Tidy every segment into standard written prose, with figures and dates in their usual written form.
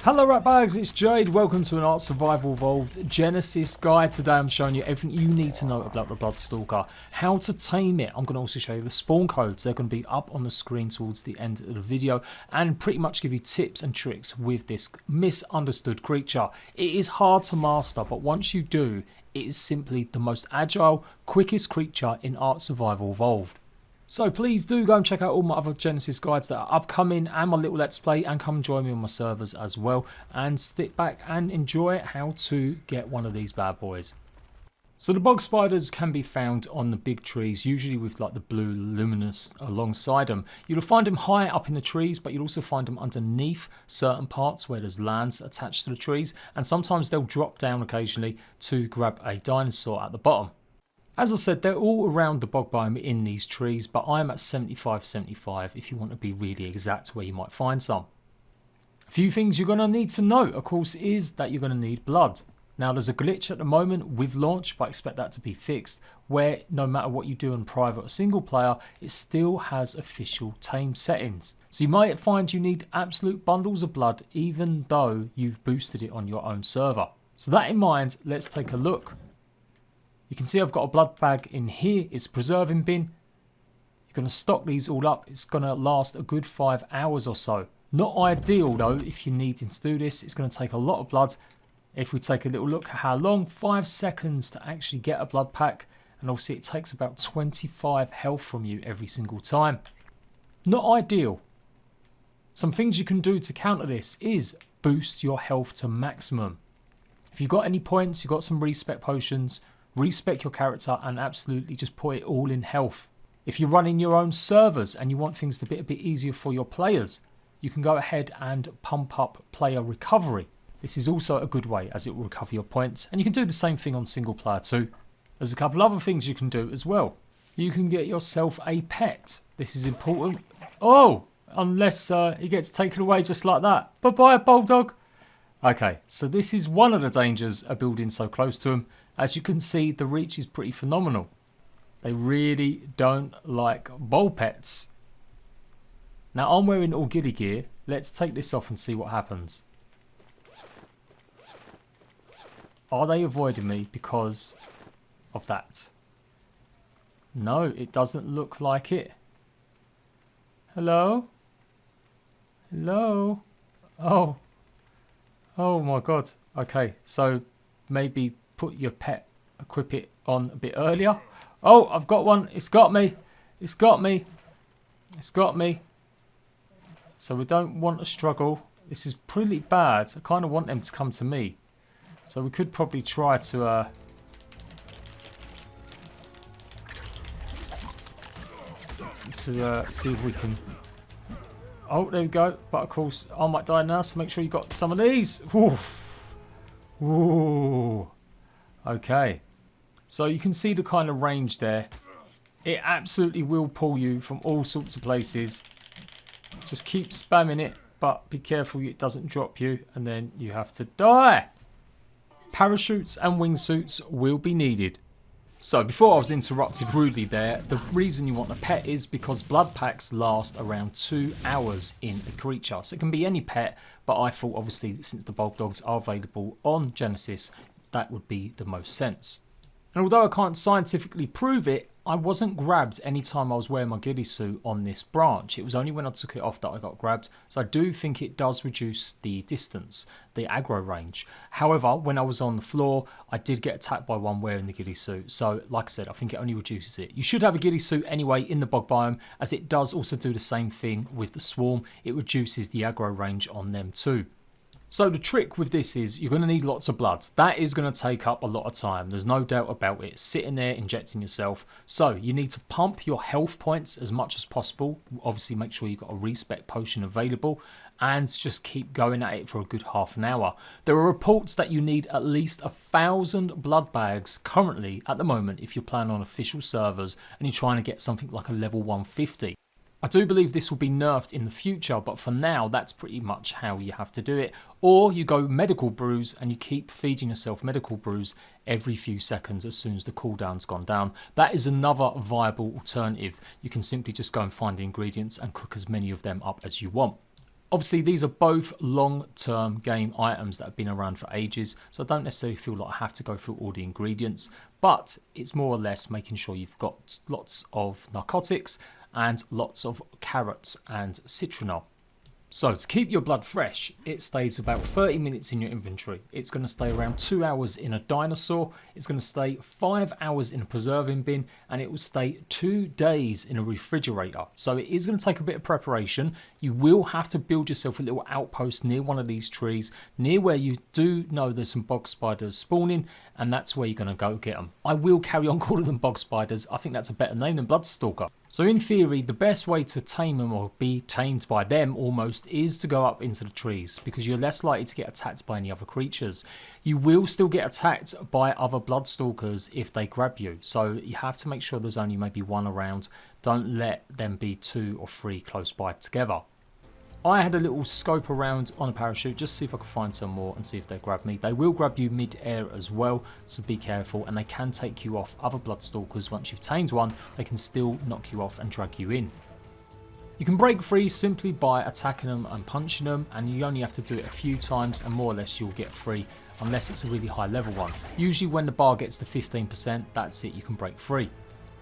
Hello rat bags, it's Jade. Welcome to an Ark Survival Evolved Genesis guide. Today I'm showing you everything you need to know about the Blood Stalker, how to tame it. I'm going to also show you the spawn codes. They're going to be up on the screen towards the end of the video and pretty much give you tips and tricks with this misunderstood creature. It is hard to master, but once you do, it is simply the most agile, quickest creature in Ark Survival Evolved. So please do go and check out all my other Genesis guides that are upcoming and my little Let's Play, and come join me on my servers as well and sit back and enjoy how to get one of these bad boys. So the bog spiders can be found on the big trees, usually with like the blue luminous alongside them. You'll find them high up in the trees, but you'll also find them underneath certain parts where there's lands attached to the trees, and sometimes they'll drop down occasionally to grab a dinosaur at the bottom. As I said, they're all around the bog biome in these trees, but I'm at 75 if you want to be really exact where you might find some. A few things you're going to need to know, of course, is that you're going to need blood. Now there's a glitch at the moment with launch, but I expect that to be fixed, where no matter what you do in private or single player, it still has official tame settings. So you might find you need absolute bundles of blood even though you've boosted it on your own server. So that in mind, let's take a look. You can see I've got a blood bag in here. It's a preserving bin. You're going to stock these all up. It's going to last a good 5 hours or so. Not ideal though if you're needing to do this. It's going to take a lot of blood. If we take a little look at how long, 5 seconds to actually get a blood pack. And obviously it takes about 25 health from you every single time. Not ideal. Some things you can do to counter this is boost your health to maximum. If you've got any points, you've got some respec potions, respec your character and absolutely just put it all in health. If you're running your own servers and you want things to be a bit easier for your players, you can go ahead and pump up player recovery. This is also a good way as it will recover your points, and you can do the same thing on single player too. There's a couple other things you can do as well. You can get yourself a pet. This is important. Oh, unless he gets taken away just like that. Bye-bye, bulldog. Okay, so this is one of the dangers of building so close to them. As you can see, the reach is pretty phenomenal. They really don't like bowl pets. Now I'm wearing all giddy gear. Let's take this off and see what happens. Are they avoiding me because of that? No, it doesn't look like it. Hello? Hello? Oh. Oh my god. Okay, so maybe put your pet, equip it on a bit earlier. Oh, I've got one. It's got me. It's got me. It's got me. So we don't want to struggle. This is pretty bad. I kind of want them to come to me. So we could probably try to see if we can. Oh, there we go. But of course, I might die now, so make sure you got some of these. Oof. Ooh. Okay. So you can see the kind of range there. It absolutely will pull you from all sorts of places. Just keep spamming it, but be careful it doesn't drop you, and then you have to die. Parachutes and wingsuits will be needed. So before I was interrupted rudely there, the reason you want a pet is because blood packs last around 2 hours in a creature. So it can be any pet, but I thought obviously since the bulk dogs are available on Genesis, that would be the most sense. And although I can't scientifically prove it, I wasn't grabbed any time I was wearing my ghillie suit on this branch. It was only when I took it off that I got grabbed. So I do think it does reduce the distance, the aggro range. However, when I was on the floor, I did get attacked by one wearing the ghillie suit. So like I said, I think it only reduces it. You should have a ghillie suit anyway in the bog biome, as it does also do the same thing with the swarm. It reduces the aggro range on them too. So the trick with this is you're going to need lots of blood. That is going to take up a lot of time. There's no doubt about it. Sitting there injecting yourself. So you need to pump your health points as much as possible. Obviously make sure you've got a respec potion available, and just keep going at it for a good half an hour. There are reports that you need at least 1,000 blood bags currently at the moment if you're playing on official servers and you're trying to get something like a level 150. I do believe this will be nerfed in the future, but for now that's pretty much how you have to do it. Or you go medical brews and you keep feeding yourself medical brews every few seconds as soon as the cooldown's gone down. That is another viable alternative. You can simply just go and find the ingredients and cook as many of them up as you want. Obviously, these are both long-term game items that have been around for ages, so I don't necessarily feel like I have to go through all the ingredients, but it's more or less making sure you've got lots of narcotics and lots of carrots and citronal. So to keep your blood fresh, it stays about 30 minutes in your inventory. It's going to stay around 2 hours in a dinosaur, it's going to stay 5 hours in a preserving bin, and it will stay 2 days in a refrigerator. So it is going to take a bit of preparation. You will have to build yourself a little outpost near one of these trees, near where you do know there's some bog spiders spawning, and that's where you're going to go get them. I will carry on calling them bog spiders. I think that's a better name than blood stalker. So in theory, the best way to tame them or be tamed by them almost is to go up into the trees, because you're less likely to get attacked by any other creatures. You will still get attacked by other blood stalkers if they grab you. So you have to make sure there's only maybe one around. Don't let them be 2 or 3 close by together. I had a little scope around on a parachute just to see if I could find some more and see if they grab me. They will grab you mid-air as well, so be careful, and they can take you off other bloodstalkers. Once you've tamed one, they can still knock you off and drag you in. You can break free simply by attacking them and punching them, and you only have to do it a few times and more or less you'll get free, unless it's a really high level one. Usually when the bar gets to 15%, that's it, you can break free.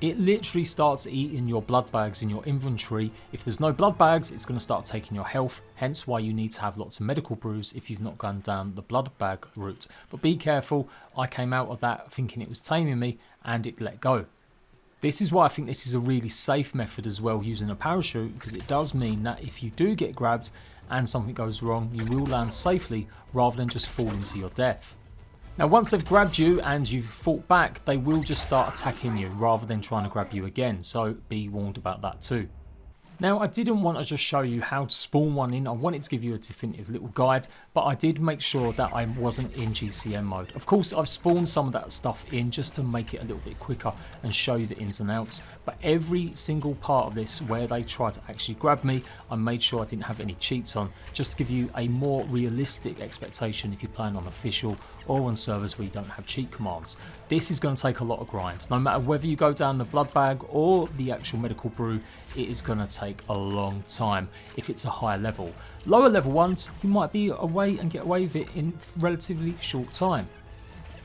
It literally starts eating your blood bags in your inventory. If there's no blood bags, it's going to start taking your health, hence why you need to have lots of medical brews if you've not gone down the blood bag route. But be careful, I came out of that thinking it was taming me and it let go. This is why I think this is a really safe method as well, using a parachute, because it does mean that if you do get grabbed and something goes wrong, you will land safely rather than just fall into your death. Now once they've grabbed you and you've fought back, they will just start attacking you rather than trying to grab you again, so be warned about that too. Now I didn't want to just show you how to spawn one in, I wanted to give you a definitive little guide, but I did make sure that I wasn't in GCM mode. Of course I've spawned some of that stuff in just to make it a little bit quicker and show you the ins and outs, but every single part of this where they try to actually grab me, I made sure I didn't have any cheats on, just to give you a more realistic expectation if you're playing on official or on servers where you don't have cheat commands. This is going to take a lot of grind. No matter whether you go down the blood bag or the actual medical brew, it is going to take a long time if it's a higher level. Lower level ones, you might be away and get away with it in relatively short time.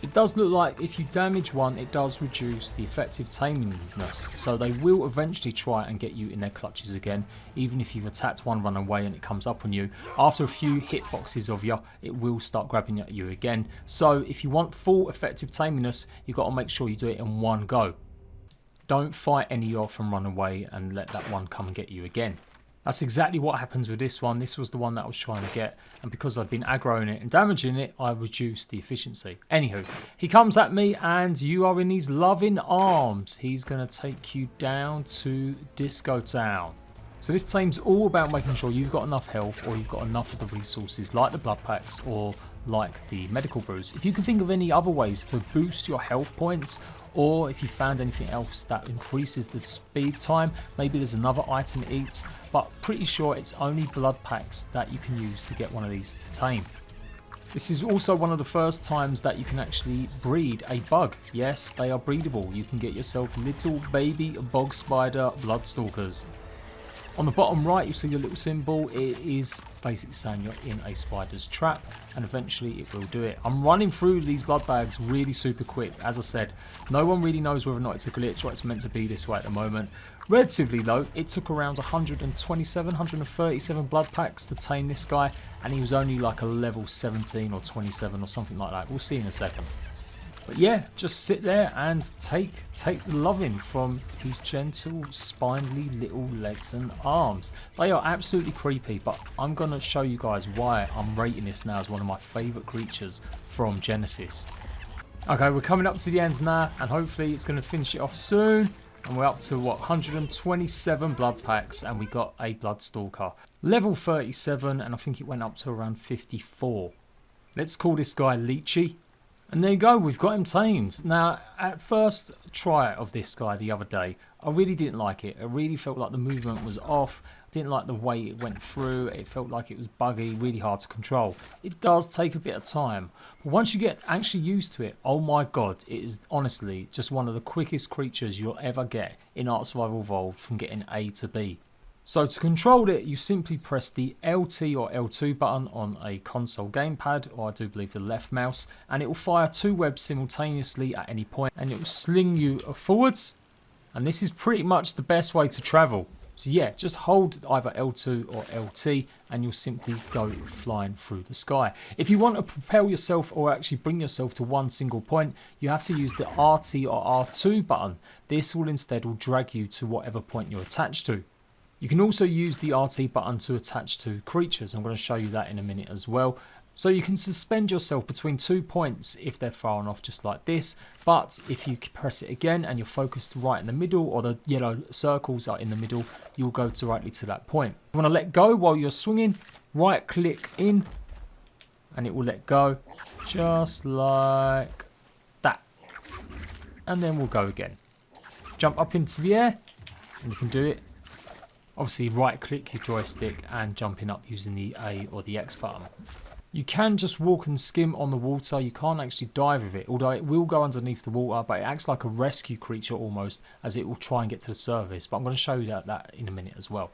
It does look like if you damage one, it does reduce the effective tamingness, so they will eventually try and get you in their clutches again. Even if you've attacked one, run away and it comes up on you, after a few hitboxes of you, it will start grabbing at you again. So if you want full effective tamingness, you've got to make sure you do it in one go. Don't fight any off and run away and let that one come and get you again. That's exactly what happens with this one. This was the one that I was trying to get, and because I've been aggroing it and damaging it, I reduced the efficiency. Anywho, he comes at me and you are in his loving arms. He's going to take you down to Disco Town. So this tame's all about making sure you've got enough health, or you've got enough of the resources like the blood packs or like the medical brews. If you can think of any other ways to boost your health points, or if you found anything else that increases the speed time, maybe there's another item it eats, but pretty sure it's only blood packs that you can use to get one of these to tame. This is also one of the first times that you can actually breed a bug. Yes, they are breedable. You can get yourself little baby bog spider blood stalkers. On the bottom right, you see your little symbol. It is basically saying you're in a spider's trap, and eventually it will do it. I'm running through these blood bags really super quick. As I said, no one really knows whether or not it's a glitch or it's meant to be this way at the moment. Relatively low, it took around 127, 137 blood packs to tame this guy, and he was only like a level 17 or 27 or something like that. We'll see in a second. But yeah, just sit there and take the loving from his gentle, spindly little legs and arms. They are absolutely creepy, but I'm going to show you guys why I'm rating this now as one of my favourite creatures from Genesis. Okay, we're coming up to the end now, and hopefully it's going to finish it off soon. And we're up to, what, 127 blood packs, and we got a blood stalker. Level 37, and I think it went up to around 54. Let's call this guy Leechy. And there you go, we've got him tamed. Now, at first try of this guy the other day, I really didn't like it. I really felt like the movement was off. I didn't like the way it went through. It felt like it was buggy, really hard to control. It does take a bit of time. But once you get actually used to it, oh my god, it is honestly just one of the quickest creatures you'll ever get in Ark Survival Evolved from getting A to B. So to control it, you simply press the LT or L2 button on a console gamepad, or I do believe the left mouse, and it will fire 2 webs simultaneously at any point, and it will sling you forwards. And this is pretty much the best way to travel. So yeah, just hold either L2 or LT and you'll simply go flying through the sky. If you want to propel yourself or actually bring yourself to one single point, you have to use the RT or R2 button. This will instead drag you to whatever point you're attached to. You can also use the RT button to attach to creatures. I'm going to show you that in a minute as well. So you can suspend yourself between 2 points if they're far enough, just like this. But if you press it again and you're focused right in the middle, or the yellow circles are in the middle, you'll go directly to that point. You want to let go while you're swinging, right click in and it will let go just like that. And then we'll go again. Jump up into the air and you can do it. Obviously right click your joystick and jumping up using the A or the X button. You can just walk and skim on the water. You can't actually dive with it, although it will go underneath the water, but it acts like a rescue creature almost, as it will try and get to the surface. But I'm going to show you that in a minute as well.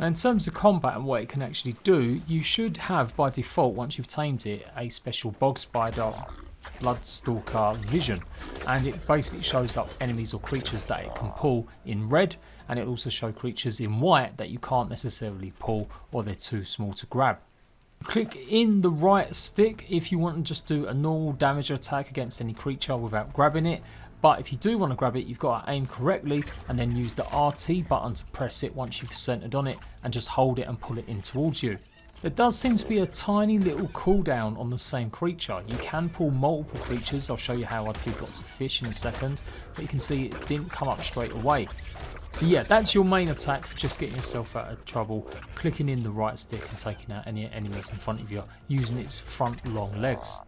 Now in terms of combat and what it can actually do, you should have by default, once you've tamed it, a special bog spider blood stalker vision, and it basically shows up enemies or creatures that it can pull in red, and it also shows creatures in white that you can't necessarily pull or they're too small to grab. Click in the right stick if you want to just do a normal damage attack against any creature without grabbing it, but if you do want to grab it, you've got to aim correctly and then use the RT button to press it once you've centered on it and just hold it and pull it in towards you. There does seem to be a tiny little cooldown on the same creature. You can pull multiple creatures. I'll show you how I did lots of fish in a second, but you can see it didn't come up straight away. So yeah, that's your main attack for just getting yourself out of trouble, clicking in the right stick and taking out any enemies in front of you using its front long legs.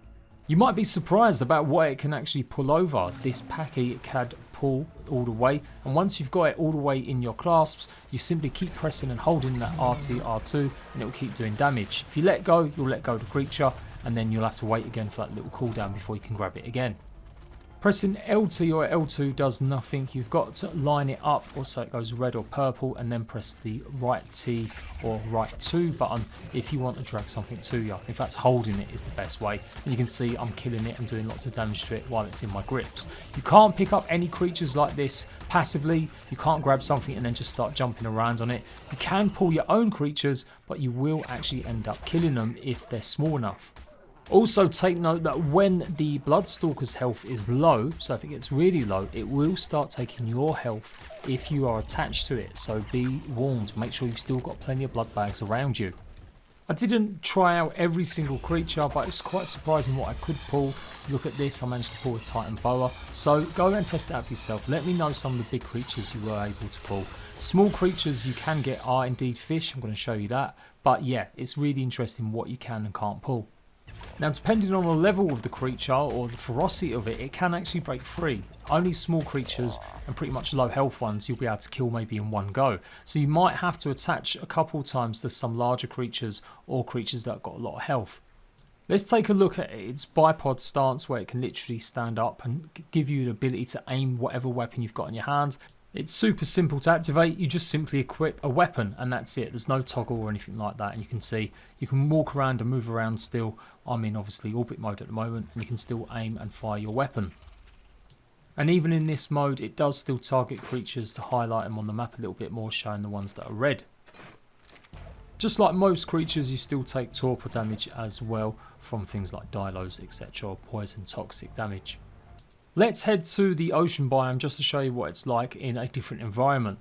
You might be surprised about what it can actually pull over. This packy can pull all the way, and once you've got it all the way in your clasps, you simply keep pressing and holding that RT, R2 and it will keep doing damage. If you let go, you'll let go of the creature and then you'll have to wait again for that little cooldown before you can grab it again. Pressing LT or L2 does nothing. You've got to line it up or so it goes red or purple, and then press the right T or right 2 button if you want to drag something to you. In fact, holding it is the best way. And you can see I'm killing it and doing lots of damage to it while it's in my grips. You can't pick up any creatures like this passively. You can't grab something and then just start jumping around on it. You can pull your own creatures, but you will actually end up killing them if they're small enough. Also take note that when the Bloodstalker's health is low, so if it gets really low, it will start taking your health if you are attached to it, so be warned, make sure you've still got plenty of blood bags around you. I didn't try out every single creature, but it's quite surprising what I could pull. Look at this, I managed to pull a Titan Boa, so go and test it out for yourself. Let me know some of the big creatures you were able to pull. Small creatures you can get are indeed fish, I'm going to show you that, but yeah, it's really interesting what you can and can't pull. Now depending on the level of the creature or the ferocity of it, it can actually break free. Only small creatures and pretty much low health ones you'll be able to kill maybe in one go. So you might have to attach a couple times to some larger creatures or creatures that have got a lot of health. Let's take a look at its Bipod Stance, where it can literally stand up and give you the ability to aim whatever weapon you've got in your hands. It's super simple to activate. You just simply equip a weapon and that's it. There's no toggle or anything like that, and you can see you can walk around and move around still. I'm in obviously orbit mode at the moment, and you can still aim and fire your weapon. And even in this mode it does still target creatures to highlight them on the map a little bit more, showing the ones that are red. Just like most creatures, you still take torpor damage as well from things like dilos, etc., or poison toxic damage. Let's head to the ocean biome just to show you what it's like in a different environment.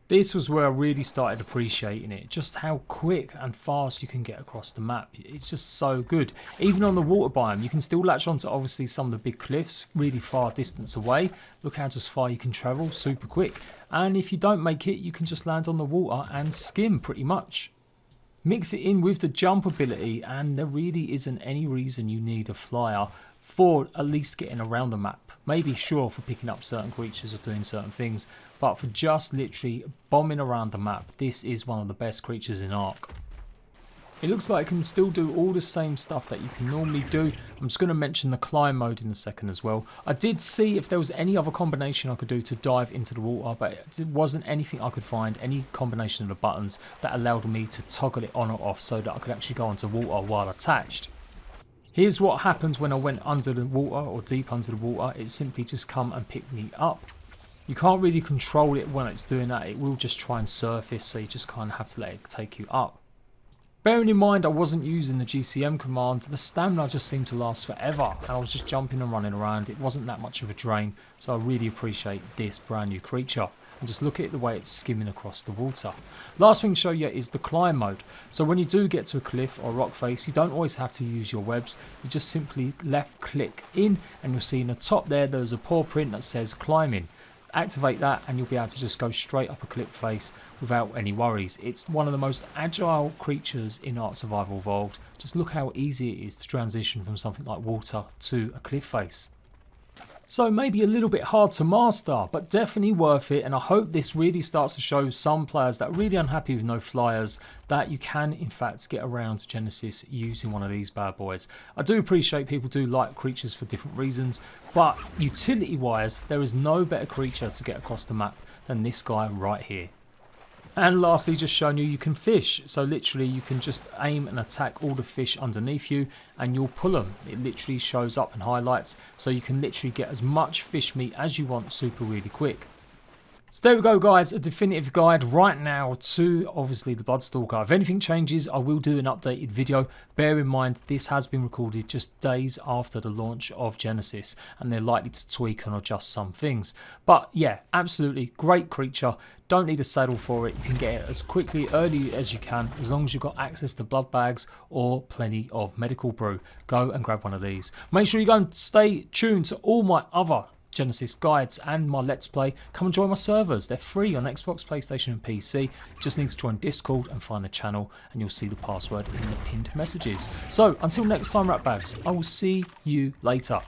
This was where I really started appreciating it, just how quick and fast you can get across the map. It's just so good. Even on the water biome, you can still latch onto obviously some of the big cliffs really far distance away. Look how just far you can travel, super quick. And if you don't make it, you can just land on the water and skim pretty much. Mix it in with the jump ability and there really isn't any reason you need a flyer for at least getting around the map. Maybe sure for picking up certain creatures or doing certain things, but for just literally bombing around the map, this is one of the best creatures in ARK. It looks like it can still do all the same stuff that you can normally do. I'm just going to mention the climb mode in a second as well. I did see if there was any other combination I could do to dive into the water, but it wasn't anything I could find, any combination of the buttons that allowed me to toggle it on or off so that I could actually go into water while attached. Here's what happens when I went under the water or deep under the water. It simply just come and pick me up. You can't really control it when it's doing that. It will just try and surface, so you just kind of have to let it take you up. Bearing in mind I wasn't using the GCM command, the stamina just seemed to last forever and I was just jumping and running around. It wasn't that much of a drain, so I really appreciate this brand new creature. And just look at the way it's skimming across the water. Last thing to show you is the climb mode. So when you do get to a cliff or rock face, you don't always have to use your webs. You just simply left click in and you'll see in the top there's a paw print that says climbing. Activate that and you'll be able to just go straight up a cliff face without any worries. It's one of the most agile creatures in Ark Survival Evolved. Just look how easy it is to transition from something like water to a cliff face. So maybe a little bit hard to master, but definitely worth it, and I hope this really starts to show some players that are really unhappy with no flyers that you can in fact get around to Genesis using one of these bad boys. I do appreciate people do like creatures for different reasons, but utility wise there is no better creature to get across the map than this guy right here. And lastly, just showing you can fish. So literally you can just aim and attack all the fish underneath you and you'll pull them. It literally shows up and highlights, so you can literally get as much fish meat as you want super really quick. So there we go guys, a definitive guide right now to obviously the Bloodstalker. If anything changes I will do an updated video. Bear in mind this has been recorded just days after the launch of Genesis and they're likely to tweak and adjust some things. But yeah, absolutely great creature. Don't need a saddle for it. You can get it as quickly early as you can as long as you've got access to blood bags or plenty of medical brew. Go and grab one of these. Make sure you go and stay tuned to all my other Genesis guides and my Let's Play. Come and join my servers. They're free on Xbox, PlayStation and PC. You just need to join Discord and find the channel and you'll see the password in the pinned messages. So until next time, Ratbags, I will see you later.